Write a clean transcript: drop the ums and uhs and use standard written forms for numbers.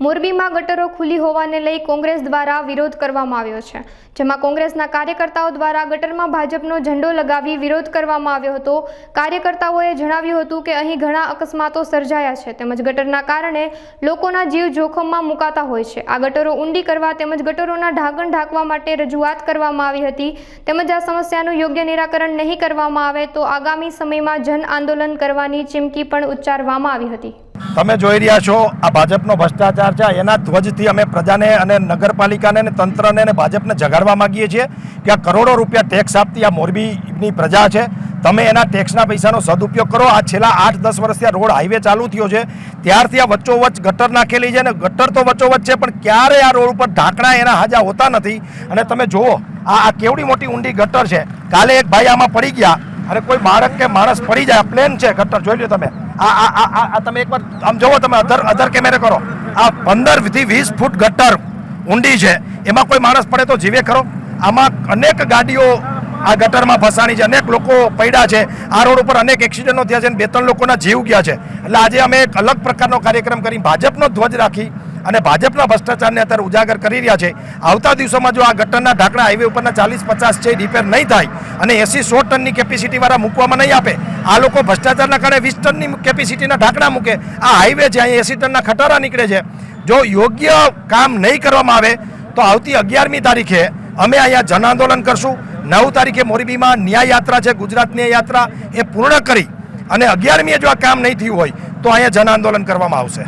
મોરબીમાં ગટરો ખુલ્લી હોવાને લઈ કોંગ્રેસ દ્વારા વિરોધ કરવામાં આવ્યો છે, જેમાં કોંગ્રેસના કાર્યકર્તાઓ દ્વારા ગટરમાં ભાજપનો ઝંડો લગાવી વિરોધ કરવામાં આવ્યો હતો। કાર્યકર્તાઓએ જણાવ્યું હતું કે અહીં ઘણા અકસ્માતો સર્જાયા છે તેમજ ગટરના કારણે લોકોના જીવ જોખમમાં મુકાતા હોય છે। આ ગટરો ઊંડી કરવા તેમજ ગટરોના ઢાંકણ ઢાંકવા માટે રજૂઆત કરવામાં આવી હતી તેમજ આ સમસ્યાનું યોગ્ય નિરાકરણ નહીં કરવામાં આવે તો આગામી સમયમાં જન આંદોલન કરવાની ચીમકી પણ ઉચ્ચારવામાં આવી હતી। તમે જોઈ રહ્યા છો આ ભાજપનો ભ્રષ્ટાચાર છે। એના ધ્વજથી અમે પ્રજાને અને નગરપાલિકાને અને તંત્રને અને ભાજપને જગાડવા માંગીએ છીએ કે આ કરોડો રૂપિયા ટેક્સ આપતી આ મોરબીની પ્રજા છે, તમે એના ટેક્સના પૈસાનો સદુપયોગ કરો। આ છેલ્લા 8-10 વર્ષથી આ રોડ હાઈવે ચાલુ થયો છે ત્યારથી આ વચ્ચોવચ્ચ ગટર નાખેલી છે ને ગટર તો વચ્ચોવચ્ચ છે પણ ક્યારેય આ રોડ ઉપર ઢાંકણા એના હાજા હોતા નથી। અને તમે જુઓ આ કેવડી મોટી ઊંડી ગટર છે। કાલે એક ભાઈ આમાં પડી ગયા અને કોઈ બાળક કે માણસ પડી જાય, પ્લેન છે ગટર, જોઈ લો તમે। આ તમે એકવાર આમ જોવો, તમે અધર કેમેરે કરો, આ 15 થી 20 ફૂટ ગટર ઊંડી છે, એમાં કોઈ માણસ પડે તો જીવે ખરો? આમાં અનેક ગાડીઓ આ ગટરમાં ફસાણી છે, અનેક લોકો પડ્યા છે, આ રોડ ઉપર અનેક એક્સિડન્ટો થયા છે અને 2-3 લોકોના જીવ ગયા છે। એટલે આજે અમે એક અલગ પ્રકારનો કાર્યક્રમ કરી ભાજપનો ધ્વજ રાખી અને ભાજપના ભ્રષ્ટાચારને અત્યારે ઉજાગર કરી રહ્યા છે। આવતા દિવસોમાં જો આ ગટરના ઢાંકણા હાઈવે ઉપરના 40-50 છે રિપેર નહીં થાય અને 80-100 ટનની કેપેસિટીવાળા મૂકવામાં નહીં આપે, આ લોકો ભ્રષ્ટાચારના કારણે 20 ટનની કેપેસિટીના ઢાંકણા મૂકે, આ હાઈવે છે અહીંયા 80 ટનના ખટારા નીકળે છે। જો યોગ્ય કામ નહીં કરવામાં આવે તો આવતી 11મી તારીખે અમે અહીંયા જન આંદોલન કરશું। 9 તારીખે મોરબીમાં ન્યાય યાત્રા છે, ગુજરાત ન્યાય યાત્રા, એ પૂર્ણ કરી અને 11મીએ જો આ કામ નહીં થયું હોય તો અહીંયા જન આંદોલન કરવામાં આવશે।